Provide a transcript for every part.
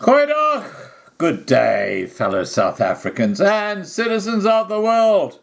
Goeiedag! Good day, fellow South Africans and citizens of the world.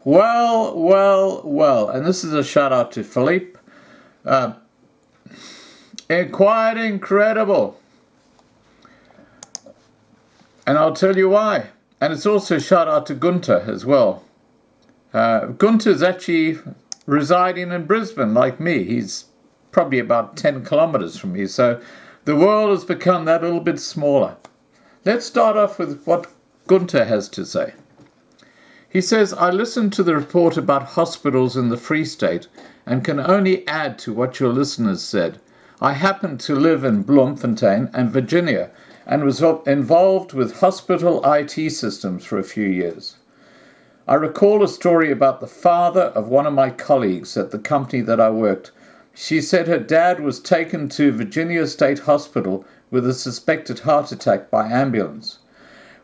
Well, and this is a shout out to Philippe. Quite incredible. And I'll tell you why. And it's also a shout out to Gunther as well. Gunther's actually residing in Brisbane like me. He's probably about 10 kilometers from me. So the world has become that little bit smaller. Let's start off with what Gunther has to say. He says, I listened to the report about hospitals in the Free State and can only add to what your listeners said. I happened to live in Bloemfontein and Virginia and was involved with hospital IT systems for a few years. I recall a story about the father of one of my colleagues at the company that I worked. She said her dad was taken to Virginia State Hospital with a suspected heart attack by ambulance.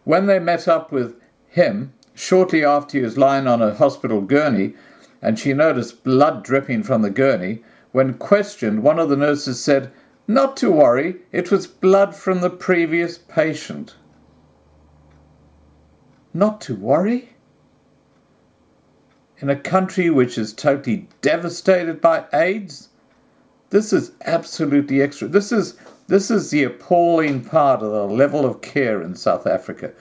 When they met up with him, shortly after he was lying on a hospital gurney, and she noticed blood dripping from the gurney, when questioned, one of the nurses said, "Not to worry, it was blood from the previous patient." Not to worry? In a country which is totally devastated by AIDS? This is absolutely extra. This is the appalling part of the level of care in South Africa.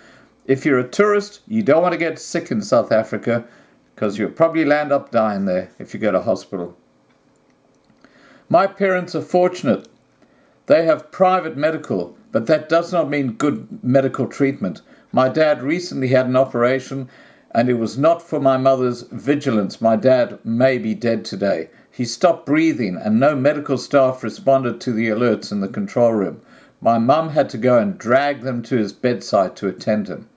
If you're a tourist, you don't want to get sick in South Africa because you'll probably land up dying there if you go to hospital. My parents are fortunate. They have private medical, but that does not mean good medical treatment. My dad recently had an operation, and it was not for my mother's vigilance. My dad may be dead today. He stopped breathing, and no medical staff responded to the alerts in the control room. My mum had to go and drag them to his bedside to attend him.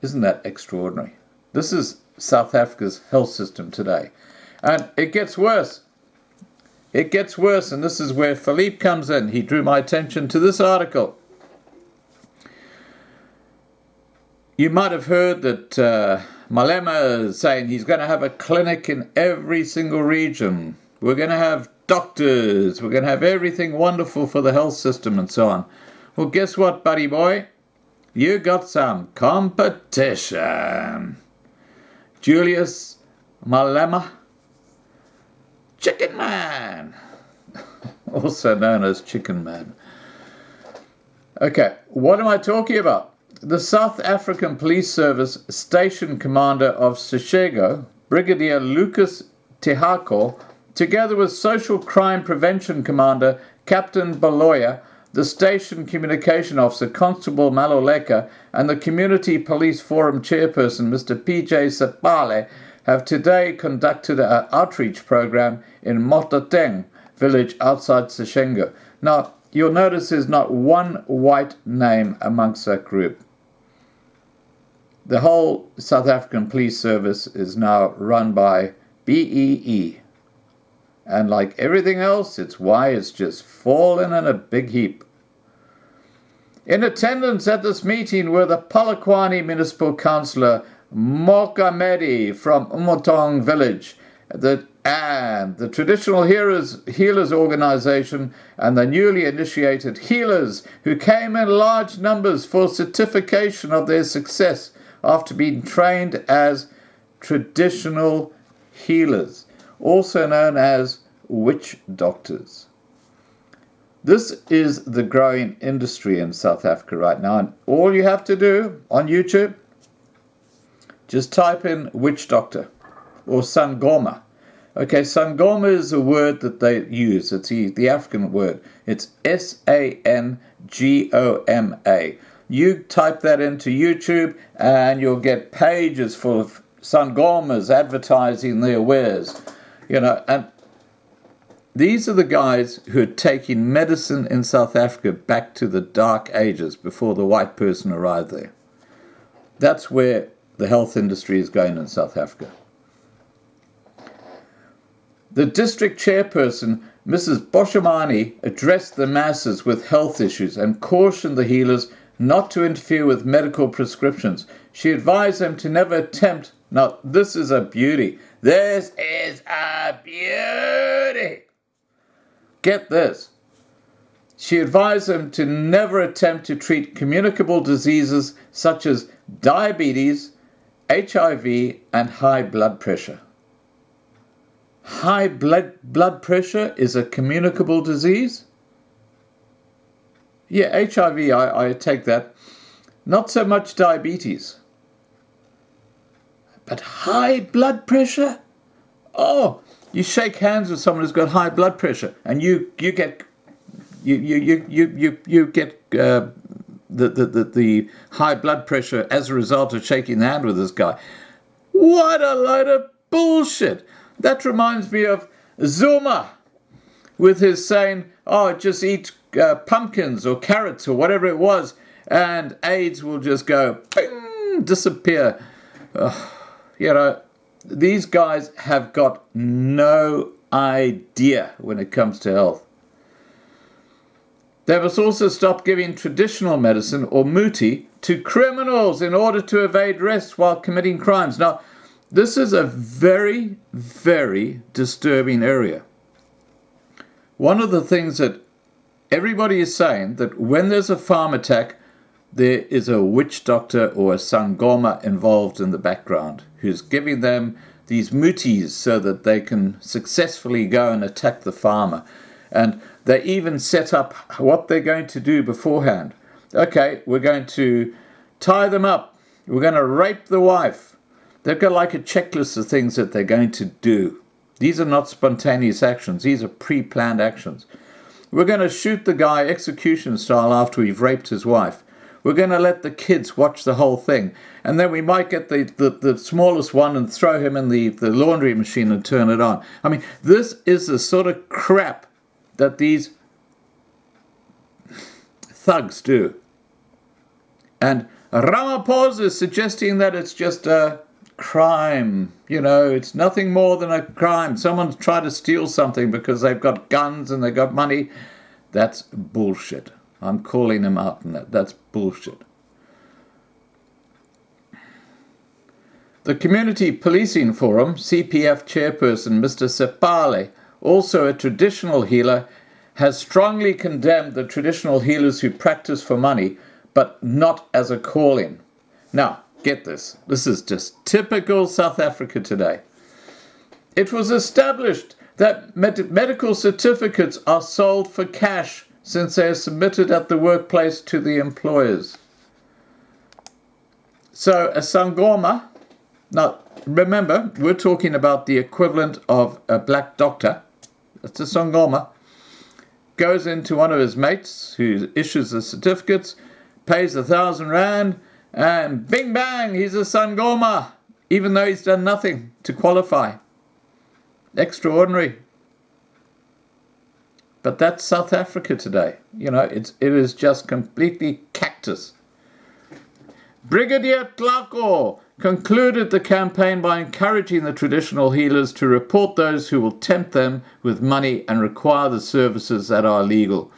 Isn't that extraordinary? This is South Africa's health system today. And it gets worse. It gets worse, and this is where Philippe comes in. He drew my attention to this article. You might have heard that Malema is saying he's going to have a clinic in every single region. We're going to have doctors. We're going to have everything wonderful for the health system and so on. Well, guess what, buddy boy? You got some competition. Julius Malema, Chicken Man, also known as Chicken Man. Okay, what am I talking about? The South African Police Service Station Commander of Seshego, Brigadier Lucas Tihako, together with Social Crime Prevention Commander Captain Baloya, the Station Communication Officer Constable Maloleka, and the Community Police Forum Chairperson Mr. PJ Sepale, have today conducted an outreach program in Mototeng village outside Seshego. Now, you'll notice there's not one white name amongst that group. The whole South African Police Service is now run by BEE. And like everything else, its Y is just fallen in a big heap. In attendance at this meeting were the Polokwane Municipal Councillor Mokamedi from Umotong Village, the Traditional Healers Organization, and the newly initiated healers who came in large numbers for certification of their success after being trained as traditional healers, also known as witch doctors. This is the growing industry in South Africa right now, and all you have to do on YouTube, just type in witch doctor or Sangoma. Okay, Sangoma is a word that they use. It's the African word. It's Sangoma. You type that into YouTube and you'll get pages full of Sangomas advertising their wares. And these are the guys who are taking medicine in South Africa back to the dark ages before the white person arrived there. That's where the health industry is going in South Africa. The district chairperson, Mrs. Boshamani, addressed the masses with health issues and cautioned the healers not to interfere with medical prescriptions. She advised them to never attempt. Now, this is a beauty. This is a beauty. Get this. She advised them to never attempt to treat communicable diseases such as diabetes, HIV, and high blood pressure. High blood pressure is a communicable disease? Yeah, HIV, I take that. Not so much diabetes. But high blood pressure? Oh, you shake hands with someone who's got high blood pressure, and you get the high blood pressure as a result of shaking the hand with this guy. What a load of bullshit! That reminds me of Zuma with his saying, "Oh, just eat pumpkins or carrots or whatever it was, and AIDS will just go bing, disappear." These guys have got no idea when it comes to health. They must also stop giving traditional medicine, or muti, to criminals in order to evade arrest while committing crimes. Now, this is a very, very disturbing area. One of the things that everybody is saying, that when there's a farm attack, there is a witch doctor or a Sangoma involved in the background who's giving them these mutis so that they can successfully go and attack the farmer. And they even set up what they're going to do beforehand. Okay, we're going to tie them up. We're going to rape the wife. They've got like a checklist of things that they're going to do. These are not spontaneous actions. These are pre-planned actions. We're going to shoot the guy execution style after we've raped his wife. We're going to let the kids watch the whole thing. And then we might get the smallest one and throw him in the laundry machine and turn it on. I mean, this is the sort of crap that these thugs do. And Ramaphosa is suggesting that it's just a crime. It's nothing more than a crime. Someone's tried to steal something because they've got guns and they've got money. That's bullshit. I'm calling him out on that. That's bullshit. The Community Policing Forum, CPF chairperson Mr. Sepale, also a traditional healer, has strongly condemned the traditional healers who practice for money, but not as a calling. Now, get this. This is just typical South Africa today. It was established that medical certificates are sold for cash since they are submitted at the workplace to the employers. So a Sangoma, now remember, we're talking about the equivalent of a black doctor. That's a Sangoma. Goes into one of his mates who issues the certificates, pays 1,000 rand, and bing bang, he's a Sangoma, even though he's done nothing to qualify. Extraordinary. But that's South Africa today. It is just completely cactus. Brigadier Tlako concluded the campaign by encouraging the traditional healers to report those who will tempt them with money and require the services that are legal.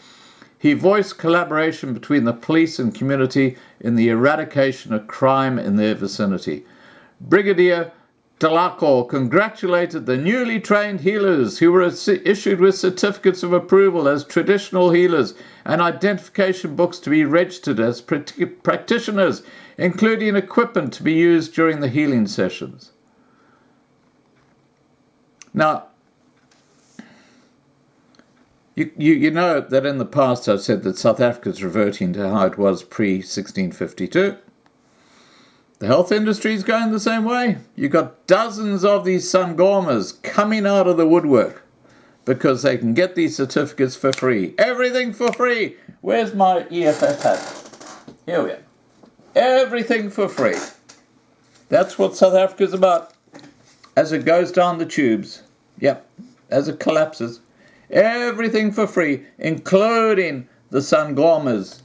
He voiced collaboration between the police and community in the eradication of crime in their vicinity. Brigadier Tlako congratulated the newly trained healers who were issued with certificates of approval as traditional healers and identification books to be registered as practitioners, including equipment to be used during the healing sessions. Now, you know that in the past I've said that South Africa is reverting to how it was pre-1652. The health industry is going the same way. You've got dozens of these Sangomas coming out of the woodwork because they can get these certificates for free. Everything for free. Where's my EFF hat? Here we are. Everything for free. That's what South Africa's about. As it goes down the tubes. Yep. As it collapses. Everything for free, including the Sangomas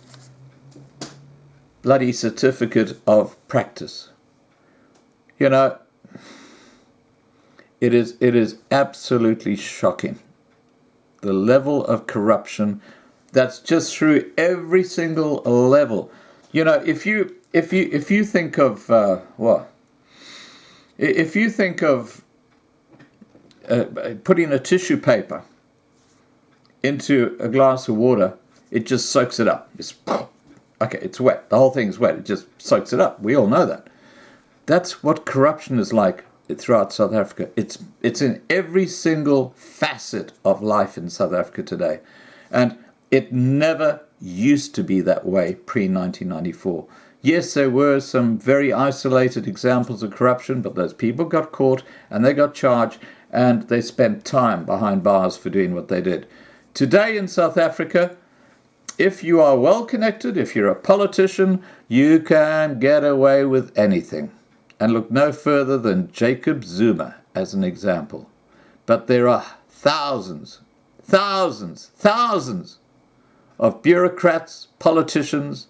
bloody certificate of practice. It is absolutely shocking. The level of corruption that's just through every single level. If you think of if you think of putting a tissue paper into a glass of water it just soaks it up. Okay, it's wet. The whole thing is wet. It just soaks it up. We all know that. That's what corruption is like throughout South Africa. It's in every single facet of life in South Africa today. And it never used to be that way pre-1994. Yes, there were some very isolated examples of corruption, but those people got caught and they got charged and they spent time behind bars for doing what they did. Today in South Africa, if you are well connected, if you're a politician, you can get away with anything. And look no further than Jacob Zuma as an example. But there are thousands of bureaucrats, politicians,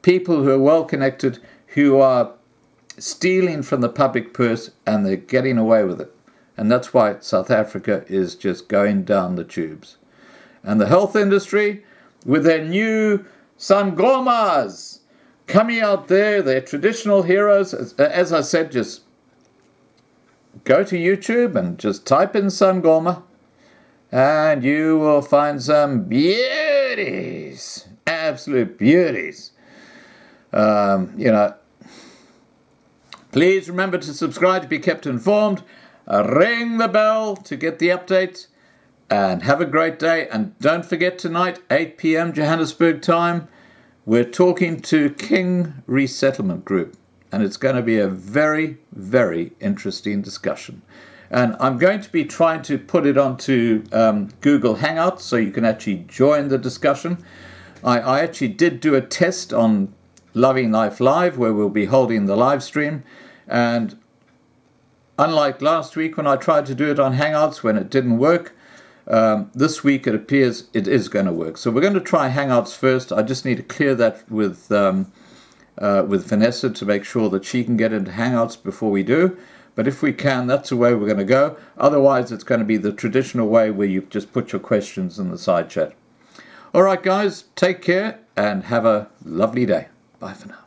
people who are well connected, who are stealing from the public purse and they're getting away with it. And that's why South Africa is just going down the tubes. And the health industry, with their new Sangomas coming out there, their traditional heroes, as I said, just go to YouTube and just type in Sangoma and you will find some beauties, absolute beauties. Please remember to subscribe to be kept informed. Ring the bell to get the updates. And have a great day. And don't forget tonight, 8 p.m. Johannesburg time, we're talking to King Resettlement Group. And it's going to be a very, very interesting discussion. And I'm going to be trying to put it onto Google Hangouts so you can actually join the discussion. I actually did do a test on Loving Life Live where we'll be holding the live stream. And unlike last week when I tried to do it on Hangouts when it didn't work, this week it appears it is going to work. So we're going to try Hangouts first. I just need to clear that with Vanessa to make sure that she can get into Hangouts before we do. But if we can, that's the way we're going to go. Otherwise, it's going to be the traditional way where you just put your questions in the side chat. All right, guys, take care and have a lovely day. Bye for now.